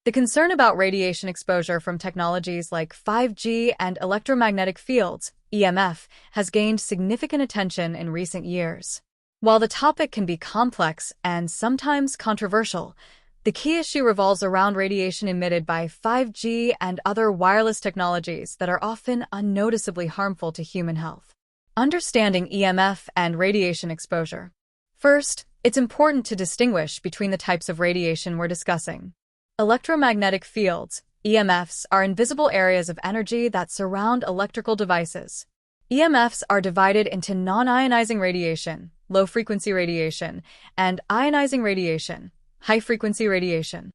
The concern about radiation exposure from technologies like 5G and electromagnetic fields, EMF, has gained significant attention in recent years. While the topic can be complex and sometimes controversial, the key issue revolves around radiation emitted by 5G and other wireless technologies that are often unnoticeably harmful to human health. Understanding EMF and radiation exposure. First, it's important to distinguish between the types of radiation we're discussing. Electromagnetic fields, EMFs, are invisible areas of energy that surround electrical devices. EMFs are divided into non-ionizing radiation, low-frequency radiation, and ionizing radiation, high-frequency radiation.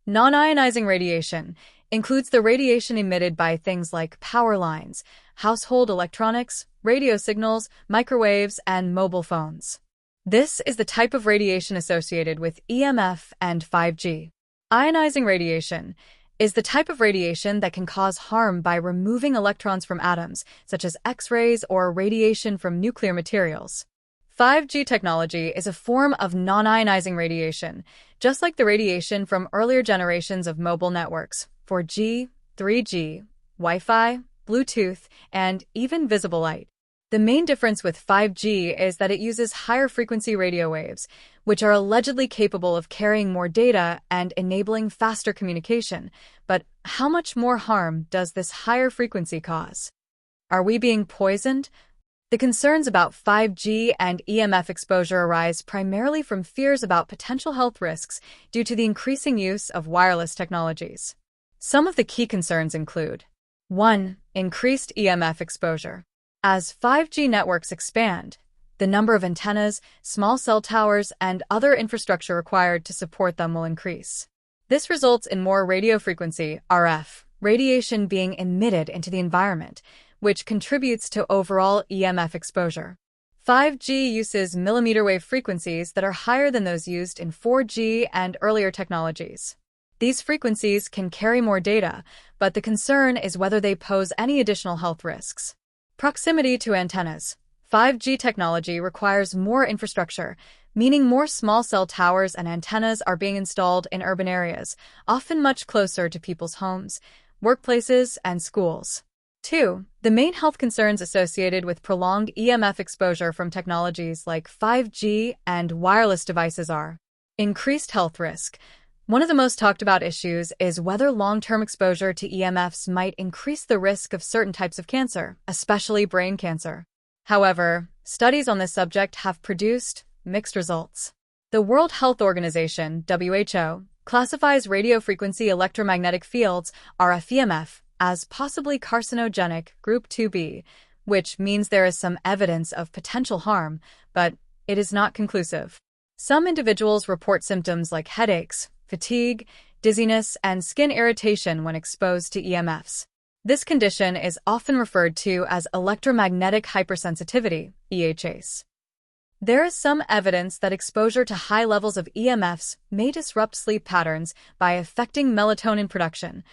Non-ionizing radiation includes the radiation emitted by things like power lines, household electronics, radio signals, microwaves, and mobile phones. This is the type of radiation associated with EMF and 5G. Ionizing radiation is the type of radiation that can cause harm by removing electrons from atoms, such as X-rays or radiation from nuclear materials. 5G technology is a form of non-ionizing radiation, just like the radiation from earlier generations of mobile networks, 4G, 3G, Wi-Fi, Bluetooth, and even visible light. The main difference with 5G is that it uses higher frequency radio waves, which are allegedly capable of carrying more data and enabling faster communication. But how much more harm does this higher frequency cause? Are we being poisoned? The concerns about 5G and EMF exposure arise primarily from fears about potential health risks due to the increasing use of wireless technologies. Some of the key concerns include: 1. Increased EMF exposure. As 5G networks expand, the number of antennas, small cell towers, and other infrastructure required to support them will increase. This results in more radio frequency, RF, radiation being emitted into the environment, which contributes to overall EMF exposure. 5G uses millimeter wave frequencies that are higher than those used in 4G and earlier technologies. These frequencies can carry more data, but the concern is whether they pose any additional health risks. Proximity to antennas. 5G technology requires more infrastructure, meaning more small cell towers and antennas are being installed in urban areas, often much closer to people's homes, workplaces, and schools. 2. The main health concerns associated with prolonged EMF exposure from technologies like 5G and wireless devices are: increased health risk. One of the most talked about issues is whether long-term exposure to EMFs might increase the risk of certain types of cancer, especially brain cancer. However, studies on this subject have produced mixed results. The World Health Organization, WHO, classifies radiofrequency electromagnetic fields, RF-EMF, as possibly carcinogenic, Group 2B, which means there is some evidence of potential harm, but it is not conclusive. Some individuals report symptoms like headaches, fatigue, dizziness, and skin irritation when exposed to EMFs. This condition is often referred to as electromagnetic hypersensitivity, EHS. There is some evidence that exposure to high levels of EMFs may disrupt sleep patterns by affecting melatonin production,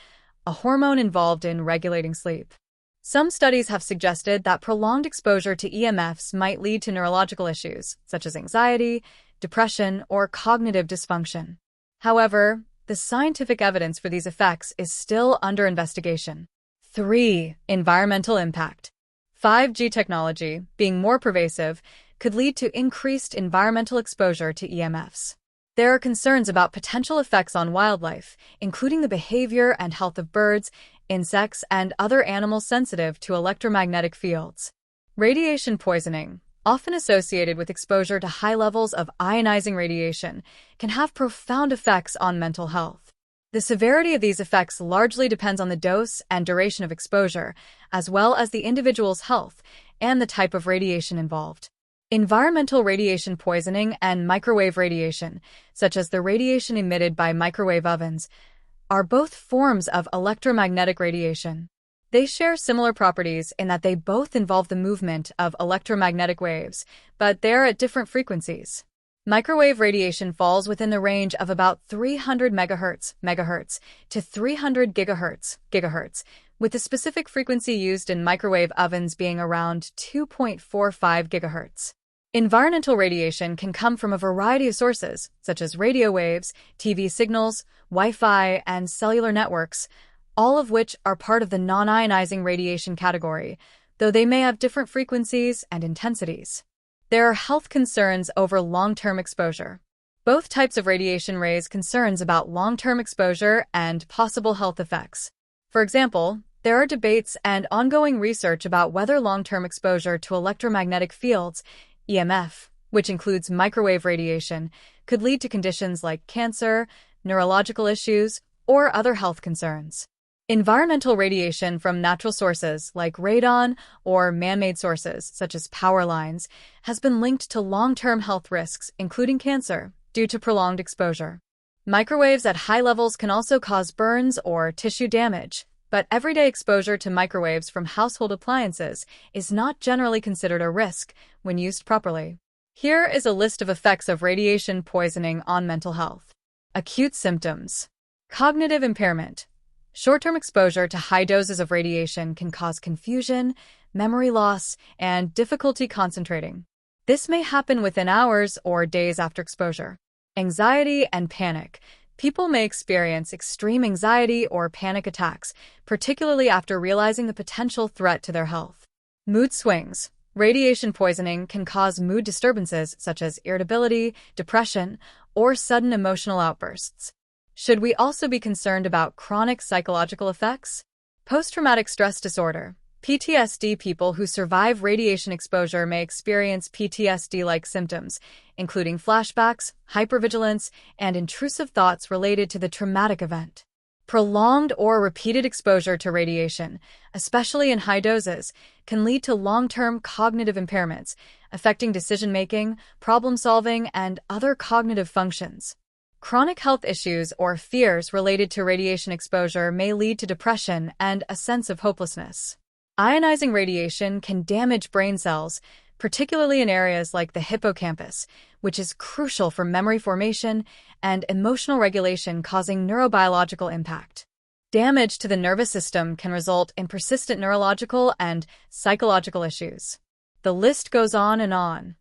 a hormone involved in regulating sleep. Some studies have suggested that prolonged exposure to EMFs might lead to neurological issues, such as anxiety, depression, or cognitive dysfunction. However, the scientific evidence for these effects is still under investigation. 3. Environmental impact. 5G technology, being more pervasive, could lead to increased environmental exposure to EMFs. There are concerns about potential effects on wildlife, including the behavior and health of birds, insects, and other animals sensitive to electromagnetic fields. Radiation poisoning, often associated with exposure to high levels of ionizing radiation, can have profound effects on mental health. The severity of these effects largely depends on the dose and duration of exposure, as well as the individual's health and the type of radiation involved. Environmental radiation poisoning and microwave radiation, such as the radiation emitted by microwave ovens, are both forms of electromagnetic radiation. They share similar properties in that they both involve the movement of electromagnetic waves, but they are at different frequencies. Microwave radiation falls within the range of about 300 MHz to 300 GHz, with the specific frequency used in microwave ovens being around 2.45 GHz. Environmental radiation can come from a variety of sources, such as radio waves, TV signals, Wi-Fi, and cellular networks, all of which are part of the non-ionizing radiation category, though they may have different frequencies and intensities. There are health concerns over long-term exposure. Both types of radiation raise concerns about long-term exposure and possible health effects. For example, there are debates and ongoing research about whether long-term exposure to electromagnetic fields, EMF, which includes microwave radiation, could lead to conditions like cancer, neurological issues, or other health concerns. Environmental radiation from natural sources like radon or man-made sources such as power lines has been linked to long-term health risks, including cancer, due to prolonged exposure. Microwaves at high levels can also cause burns or tissue damage, but everyday exposure to microwaves from household appliances is not generally considered a risk when used properly. Here is a list of effects of radiation poisoning on mental health. Acute symptoms. Cognitive impairment. Short-term exposure to high doses of radiation can cause confusion, memory loss, and difficulty concentrating. This may happen within hours or days after exposure. Anxiety and panic. People may experience extreme anxiety or panic attacks, particularly after realizing the potential threat to their health. Mood swings. Radiation poisoning can cause mood disturbances such as irritability, depression, or sudden emotional outbursts. Should we also be concerned about chronic psychological effects? Post-traumatic stress disorder, PTSD. People who survive radiation exposure may experience PTSD-like symptoms, including flashbacks, hypervigilance, and intrusive thoughts related to the traumatic event. Prolonged or repeated exposure to radiation, especially in high doses, can lead to long-term cognitive impairments, affecting decision-making, problem-solving, and other cognitive functions. Chronic health issues or fears related to radiation exposure may lead to depression and a sense of hopelessness. Ionizing radiation can damage brain cells, particularly in areas like the hippocampus, which is crucial for memory formation and emotional regulation, causing neurobiological impact. Damage to the nervous system can result in persistent neurological and psychological issues. The list goes on and on.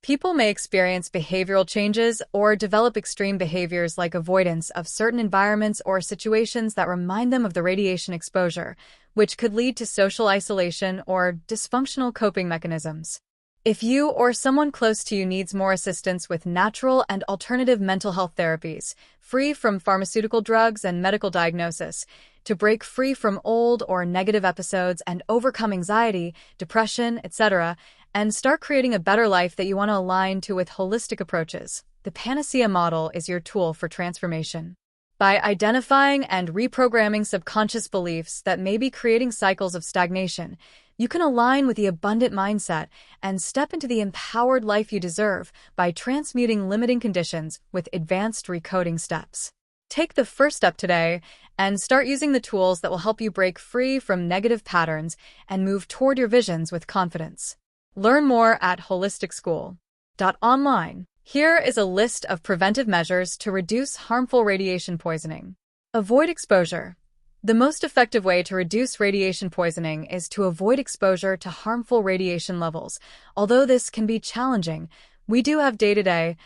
People may experience behavioral changes or develop extreme behaviors like avoidance of certain environments or situations that remind them of the radiation exposure, which could lead to social isolation or dysfunctional coping mechanisms. If you or someone close to you needs more assistance with natural and alternative mental health therapies, free from pharmaceutical drugs and medical diagnosis, to break free from old or negative episodes and overcome anxiety, depression, etc., and start creating a better life that you want to align to with holistic approaches, the Panacea model is your tool for transformation. By identifying and reprogramming subconscious beliefs that may be creating cycles of stagnation, you can align with the abundant mindset and step into the empowered life you deserve by transmuting limiting conditions with advanced recoding steps. Take the first step today and start using the tools that will help you break free from negative patterns and move toward your visions with confidence. Learn more at holisticschool.online. Here is a list of preventive measures to reduce harmful radiation poisoning. Avoid exposure. The most effective way to reduce radiation poisoning is to avoid exposure to harmful radiation levels. Although this can be challenging, we do have day-to-day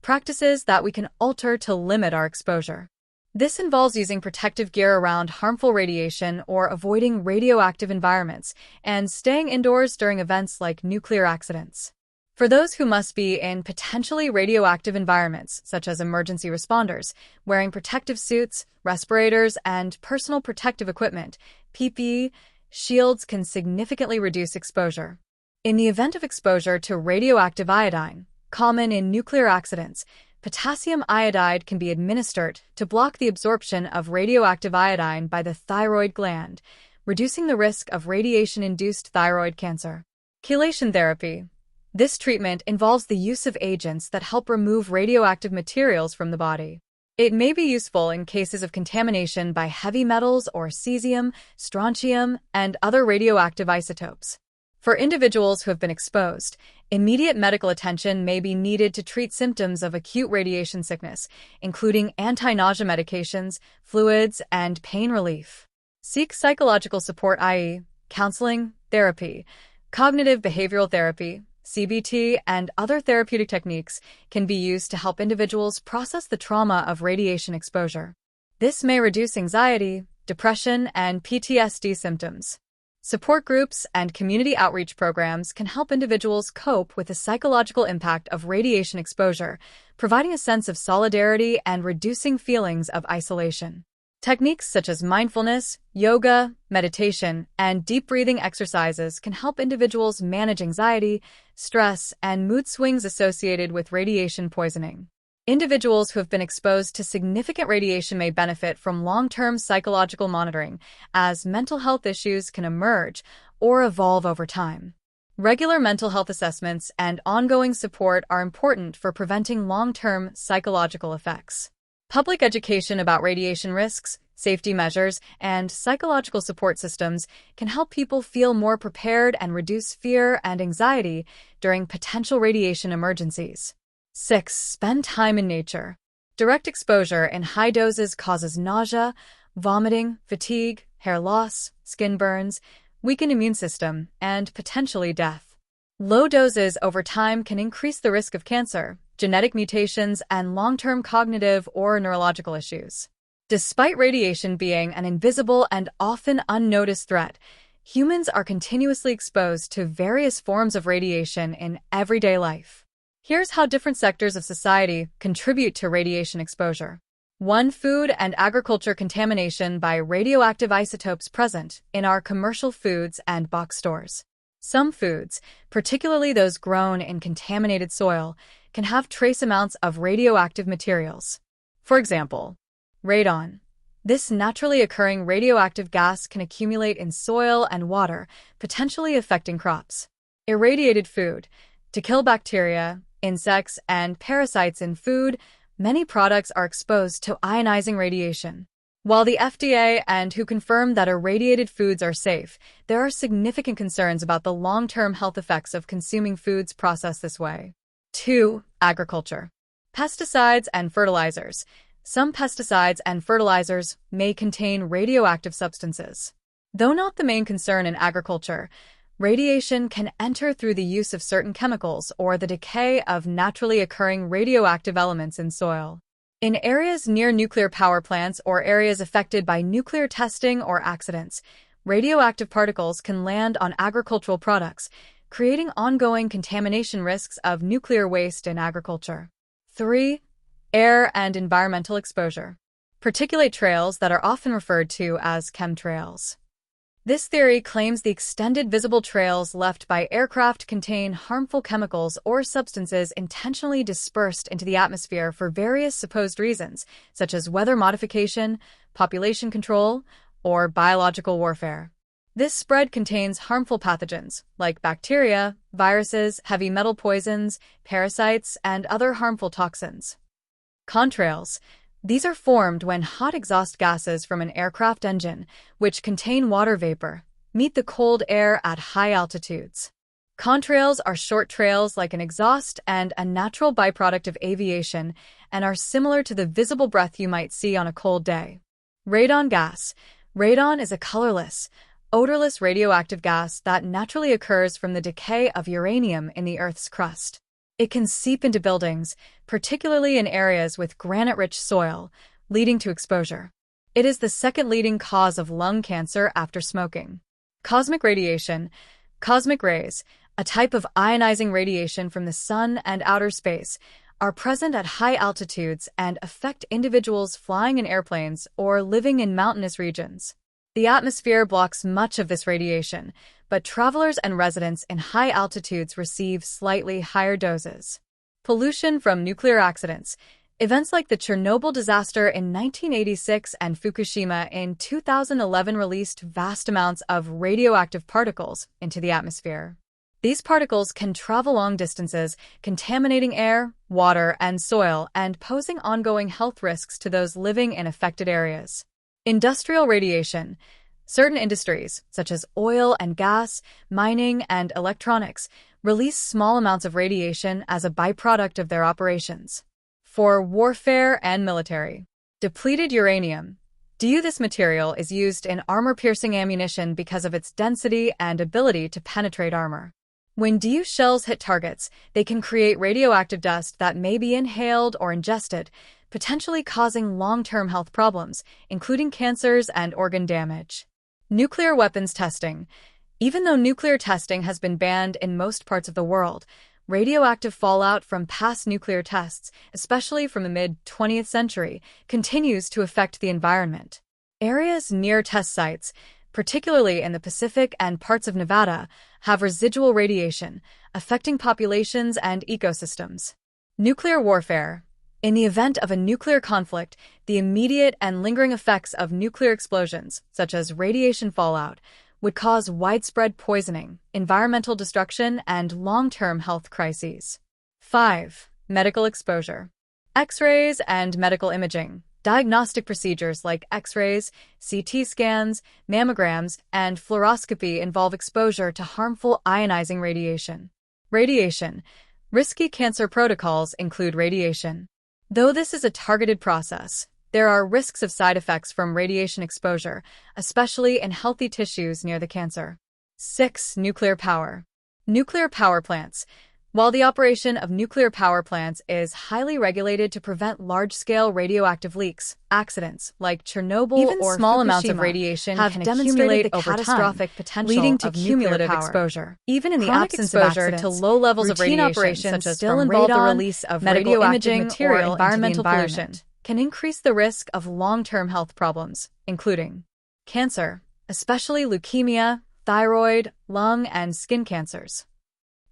practices that we can alter to limit our exposure. This involves using protective gear around harmful radiation or avoiding radioactive environments and staying indoors during events like nuclear accidents. For those who must be in potentially radioactive environments, such as emergency responders, wearing protective suits, respirators, and personal protective equipment, PPE, shields can significantly reduce exposure. In the event of exposure to radioactive iodine, common in nuclear accidents, potassium iodide can be administered to block the absorption of radioactive iodine by the thyroid gland, reducing the risk of radiation-induced thyroid cancer. Chelation therapy. This treatment involves the use of agents that help remove radioactive materials from the body. It may be useful in cases of contamination by heavy metals or cesium, strontium, and other radioactive isotopes. For individuals who have been exposed, immediate medical attention may be needed to treat symptoms of acute radiation sickness, including anti-nausea medications, fluids, and pain relief. Seek psychological support, i.e., counseling, therapy. Cognitive behavioral therapy, CBT, and other therapeutic techniques can be used to help individuals process the trauma of radiation exposure. This may reduce anxiety, depression, and PTSD symptoms. Support groups and community outreach programs can help individuals cope with the psychological impact of radiation exposure, providing a sense of solidarity and reducing feelings of isolation. Techniques such as mindfulness, yoga, meditation, and deep breathing exercises can help individuals manage anxiety, stress, and mood swings associated with radiation poisoning. Individuals who have been exposed to significant radiation may benefit from long-term psychological monitoring, as mental health issues can emerge or evolve over time. Regular mental health assessments and ongoing support are important for preventing long-term psychological effects. Public education about radiation risks, safety measures, and psychological support systems can help people feel more prepared and reduce fear and anxiety during potential radiation emergencies. 6. Spend time in nature. Direct exposure in high doses causes nausea, vomiting, fatigue, hair loss, skin burns, weakened immune system, and potentially death. Low doses over time can increase the risk of cancer, genetic mutations, and long-term cognitive or neurological issues. Despite radiation being an invisible and often unnoticed threat, humans are continuously exposed to various forms of radiation in everyday life. Here's how different sectors of society contribute to radiation exposure. 1. Food and agriculture contamination by radioactive isotopes present in our commercial foods and box stores. Some foods, particularly those grown in contaminated soil, can have trace amounts of radioactive materials. For example, radon. This naturally occurring radioactive gas can accumulate in soil and water, potentially affecting crops. Irradiated food. To kill bacteria, insects, and parasites in food, many products are exposed to ionizing radiation. While the FDA and WHO confirm that irradiated foods are safe, there are significant concerns about the long-term health effects of consuming foods processed this way. 2. Agriculture. Pesticides and fertilizers. Some pesticides and fertilizers may contain radioactive substances. Though not the main concern in agriculture, radiation can enter through the use of certain chemicals or the decay of naturally occurring radioactive elements in soil. In areas near nuclear power plants or areas affected by nuclear testing or accidents, radioactive particles can land on agricultural products, creating ongoing contamination risks of nuclear waste in agriculture. 3. Air and environmental exposure. Particulate trails that are often referred to as chemtrails. This theory claims the extended visible trails left by aircraft contain harmful chemicals or substances intentionally dispersed into the atmosphere for various supposed reasons, such as weather modification, population control, or biological warfare. This spread contains harmful pathogens, like bacteria, viruses, heavy metal poisons, parasites, and other harmful toxins. Contrails. These are formed when hot exhaust gases from an aircraft engine, which contain water vapor, meet the cold air at high altitudes. Contrails are short trails like an exhaust and a natural byproduct of aviation and are similar to the visible breath you might see on a cold day. Radon gas. Radon is a colorless, odorless radioactive gas that naturally occurs from the decay of uranium in the Earth's crust. It can seep into buildings, particularly in areas with granite-rich soil, leading to exposure. It is the second leading cause of lung cancer after smoking. Cosmic radiation. Cosmic rays, a type of ionizing radiation from the sun and outer space, are present at high altitudes and affect individuals flying in airplanes or living in mountainous regions. The atmosphere blocks much of this radiation, but travelers and residents in high altitudes receive slightly higher doses. Pollution from nuclear accidents. Events like the Chernobyl disaster in 1986 and Fukushima in 2011 released vast amounts of radioactive particles into the atmosphere. These particles can travel long distances, contaminating air, water, and soil, and posing ongoing health risks to those living in affected areas. Industrial radiation. Certain industries, such as oil and gas, mining, and electronics, release small amounts of radiation as a byproduct of their operations. For warfare and military. Depleted uranium. This material is used in armor-piercing ammunition because of its density and ability to penetrate armor. When DU shells hit targets, they can create radioactive dust that may be inhaled or ingested, potentially causing long-term health problems, including cancers and organ damage. Nuclear weapons testing. Even though nuclear testing has been banned in most parts of the world, radioactive fallout from past nuclear tests, especially from the mid-20th century, continues to affect the environment. Areas near test sites, particularly in the Pacific and parts of Nevada, have residual radiation, affecting populations and ecosystems. Nuclear warfare. In the event of a nuclear conflict, the immediate and lingering effects of nuclear explosions, such as radiation fallout, would cause widespread poisoning, environmental destruction, and long-term health crises. 5. Medical exposure. X-rays and medical imaging. Diagnostic procedures like X-rays, CT scans, mammograms, and fluoroscopy involve exposure to harmful ionizing radiation. Radiation. Risky cancer protocols include radiation. Though this is a targeted process, there are risks of side effects from radiation exposure, especially in healthy tissues near the cancer. 6. Nuclear power. Nuclear power plants. While the operation of nuclear power plants is highly regulated to prevent large-scale radioactive leaks, accidents like Chernobyl Even or small Fukushima amounts of radiation have can demonstrated accumulate the over catastrophic time, potential leading to of cumulative power. exposure. Even in the Chronic absence exposure of to accidents, low levels of routine radiation, operations such as still from involve the radon, release of medical radioactive imaging, material or into the environmental environment, pollution. can increase the risk of long-term health problems, including cancer, especially leukemia, thyroid, lung, and skin cancers.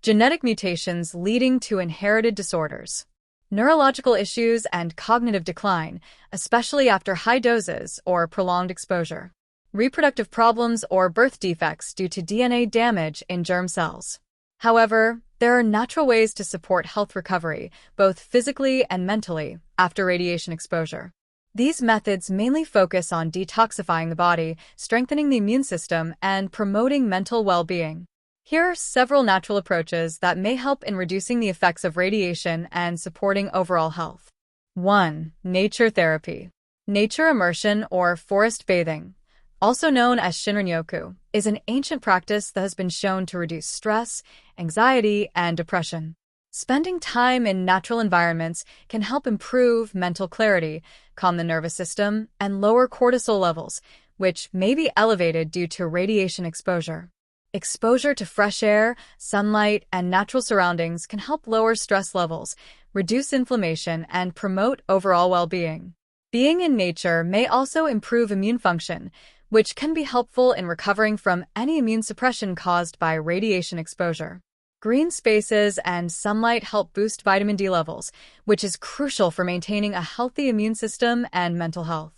Genetic mutations leading to inherited disorders. Neurological issues and cognitive decline, especially after high doses or prolonged exposure. Reproductive problems or birth defects due to DNA damage in germ cells. However, there are natural ways to support health recovery, both physically and mentally, after radiation exposure. These methods mainly focus on detoxifying the body, strengthening the immune system, and promoting mental well-being. Here are several natural approaches that may help in reducing the effects of radiation and supporting overall health. 1. Nature therapy. Nature immersion or forest bathing, also known as Shinrin-yoku, is an ancient practice that has been shown to reduce stress, anxiety, and depression. Spending time in natural environments can help improve mental clarity, calm the nervous system, and lower cortisol levels, which may be elevated due to radiation exposure. Exposure to fresh air, sunlight, and natural surroundings can help lower stress levels, reduce inflammation, and promote overall well-being. Being in nature may also improve immune function, which can be helpful in recovering from any immune suppression caused by radiation exposure. Green spaces and sunlight help boost vitamin D levels, which is crucial for maintaining a healthy immune system and mental health.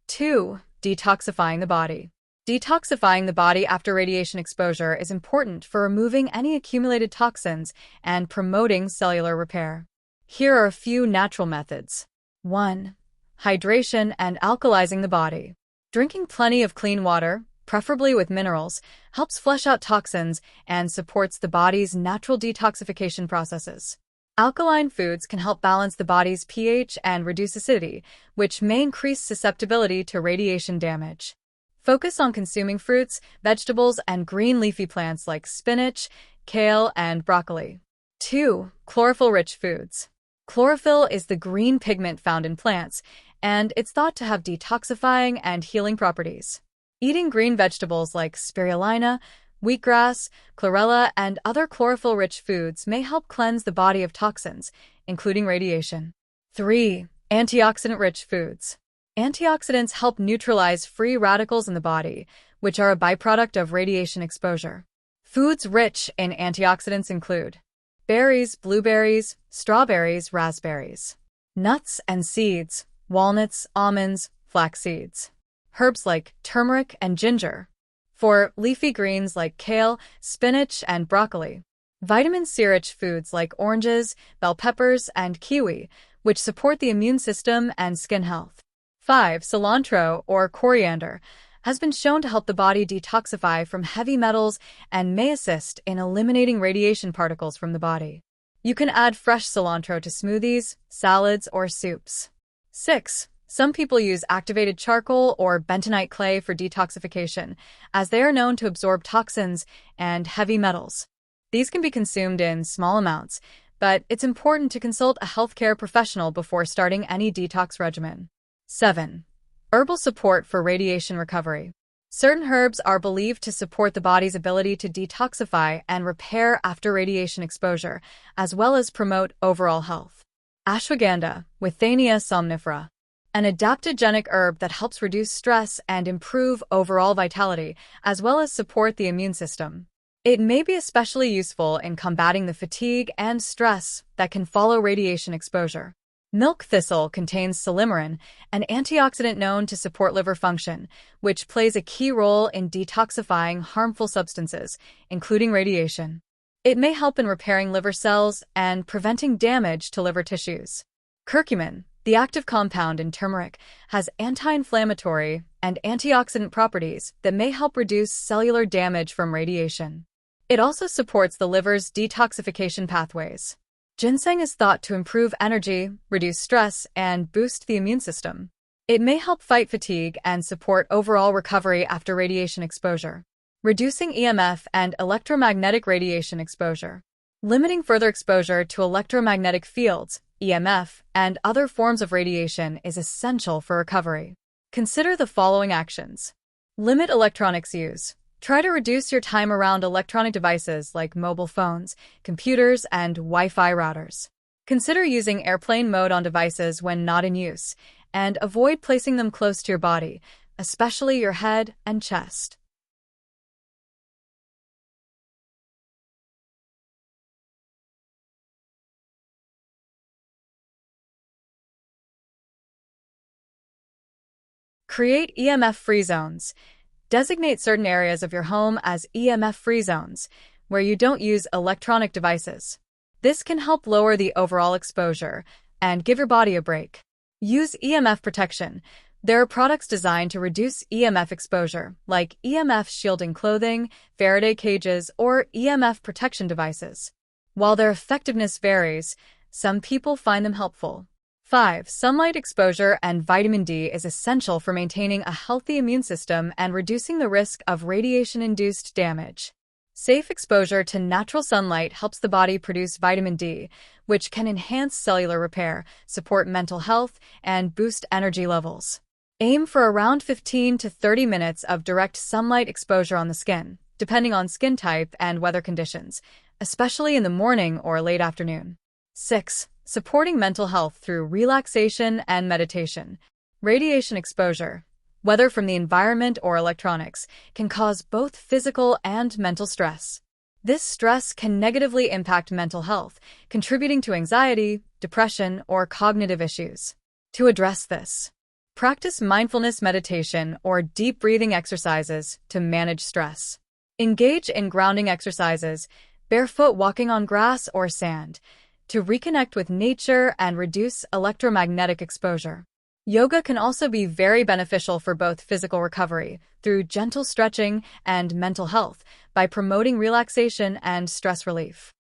2. Detoxifying the body. Detoxifying the body after radiation exposure is important for removing any accumulated toxins and promoting cellular repair. Here are a few natural methods. 1. Hydration and alkalizing the body. Drinking plenty of clean water, preferably with minerals, helps flush out toxins and supports the body's natural detoxification processes. Alkaline foods can help balance the body's pH and reduce acidity, which may increase susceptibility to radiation damage. Focus on consuming fruits, vegetables, and green leafy plants like spinach, kale, and broccoli. 2. Chlorophyll-rich foods. Chlorophyll is the green pigment found in plants, and it's thought to have detoxifying and healing properties. Eating green vegetables like spirulina, wheatgrass, chlorella, and other chlorophyll-rich foods may help cleanse the body of toxins, including radiation. 3. Antioxidant-rich foods. Antioxidants help neutralize free radicals in the body, which are a byproduct of radiation exposure. Foods rich in antioxidants include berries, blueberries, strawberries, raspberries, nuts and seeds, walnuts, almonds, flax seeds, herbs like turmeric and ginger. For leafy greens like kale, spinach, and broccoli. Vitamin C-rich foods like oranges, bell peppers, and kiwi, which support the immune system and skin health. 5. Cilantro or coriander. has been shown to help the body detoxify from heavy metals and may assist in eliminating radiation particles from the body. You can add fresh cilantro to smoothies, salads, or soups. 6. Some people use activated charcoal or bentonite clay for detoxification, as they are known to absorb toxins and heavy metals. These can be consumed in small amounts, but it's important to consult a healthcare professional before starting any detox regimen. 7. Herbal support for radiation recovery. Certain herbs are believed to support the body's ability to detoxify and repair after radiation exposure, as well as promote overall health. Ashwagandha, Withania somnifera, an adaptogenic herb that helps reduce stress and improve overall vitality, as well as support the immune system. It may be especially useful in combating the fatigue and stress that can follow radiation exposure. Milk thistle contains silymarin, an antioxidant known to support liver function, which plays a key role in detoxifying harmful substances, including radiation. It may help in repairing liver cells and preventing damage to liver tissues. Curcumin, the active compound in turmeric, has anti-inflammatory and antioxidant properties that may help reduce cellular damage from radiation. It also supports the liver's detoxification pathways. Ginseng is thought to improve energy, reduce stress, and boost the immune system. It may help fight fatigue and support overall recovery after radiation exposure. Reducing EMF and electromagnetic radiation exposure. Limiting further exposure to electromagnetic fields, EMF, and other forms of radiation is essential for recovery. Consider the following actions. Limit electronics use. Try to reduce your time around electronic devices like mobile phones, computers, and Wi-Fi routers. Consider using airplane mode on devices when not in use, and avoid placing them close to your body, especially your head and chest. Create EMF-free zones. Designate certain areas of your home as EMF-free zones, where you don't use electronic devices. This can help lower the overall exposure and give your body a break. Use EMF protection. There are products designed to reduce EMF exposure, like EMF shielding clothing, Faraday cages, or EMF protection devices. While their effectiveness varies, some people find them helpful. 5. Sunlight exposure and vitamin D is essential for maintaining a healthy immune system and reducing the risk of radiation-induced damage. Safe exposure to natural sunlight helps the body produce vitamin D, which can enhance cellular repair, support mental health, and boost energy levels. Aim for around 15 to 30 minutes of direct sunlight exposure on the skin, depending on skin type and weather conditions, especially in the morning or late afternoon. 6. Supporting mental health through relaxation and meditation. Radiation exposure, whether from the environment or electronics, can cause both physical and mental stress. This stress can negatively impact mental health, contributing to anxiety, depression, or cognitive issues. To address this, practice mindfulness meditation or deep breathing exercises to manage stress. Engage in grounding exercises, barefoot walking on grass or sand, to reconnect with nature and reduce electromagnetic exposure. Yoga can also be very beneficial for both physical recovery through gentle stretching and mental health by promoting relaxation and stress relief.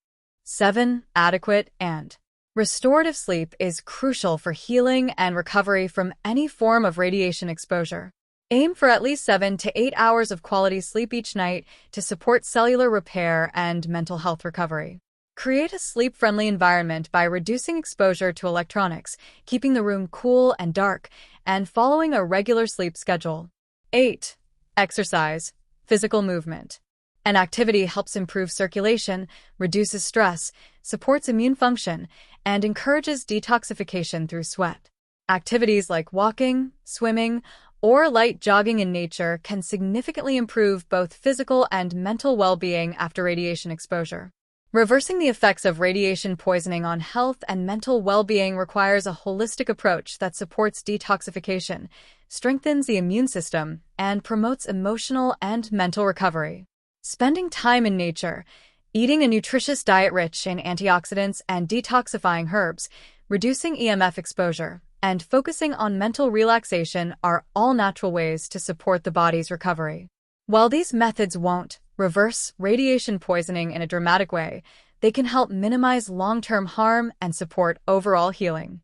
7. Adequate and restorative sleep is crucial for healing and recovery from any form of radiation exposure. Aim for at least 7 to 8 hours of quality sleep each night to support cellular repair and mental health recovery. Create a sleep-friendly environment by reducing exposure to electronics, keeping the room cool and dark, and following a regular sleep schedule. 8. Exercise, physical movement. An activity helps improve circulation, reduces stress, supports immune function, and encourages detoxification through sweat. Activities like walking, swimming, or light jogging in nature can significantly improve both physical and mental well-being after radiation exposure. Reversing the effects of radiation poisoning on health and mental well-being requires a holistic approach that supports detoxification, strengthens the immune system, and promotes emotional and mental recovery. Spending time in nature, eating a nutritious diet rich in antioxidants and detoxifying herbs, reducing EMF exposure, and focusing on mental relaxation are all natural ways to support the body's recovery. While these methods won't reverse radiation poisoning in a dramatic way, they can help minimize long-term harm and support overall healing.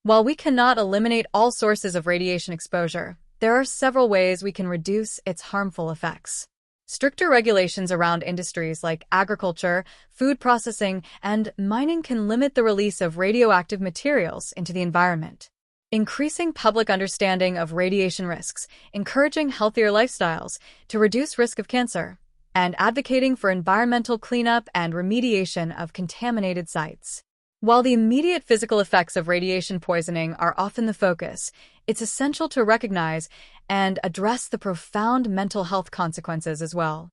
While we cannot eliminate all sources of radiation exposure, there are several ways we can reduce its harmful effects. Stricter regulations around industries like agriculture, food processing, and mining can limit the release of radioactive materials into the environment. Increasing public understanding of radiation risks, encouraging healthier lifestyles to reduce risk of cancer, and advocating for environmental cleanup and remediation of contaminated sites. While the immediate physical effects of radiation poisoning are often the focus, it's essential to recognize and address the profound mental health consequences as well.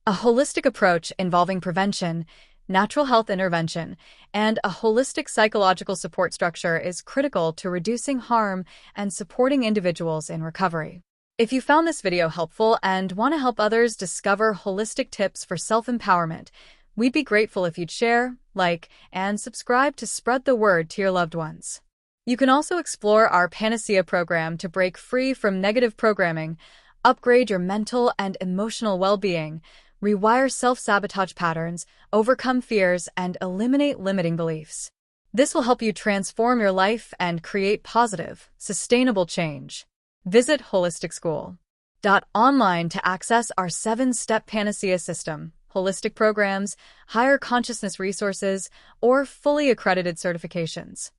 A holistic approach involving prevention, natural health intervention, and a holistic psychological support structure is critical to reducing harm and supporting individuals in recovery. If you found this video helpful and want to help others discover holistic tips for self-empowerment, we'd be grateful if you'd share, like, and subscribe to spread the word to your loved ones. You can also explore our Panacea program to break free from negative programming, upgrade your mental and emotional well-being, rewire self-sabotage patterns, overcome fears, and eliminate limiting beliefs. This will help you transform your life and create positive, sustainable change. Visit holisticschool.online to access our 7-step Panacea system, holistic programs, higher consciousness resources, or fully accredited certifications.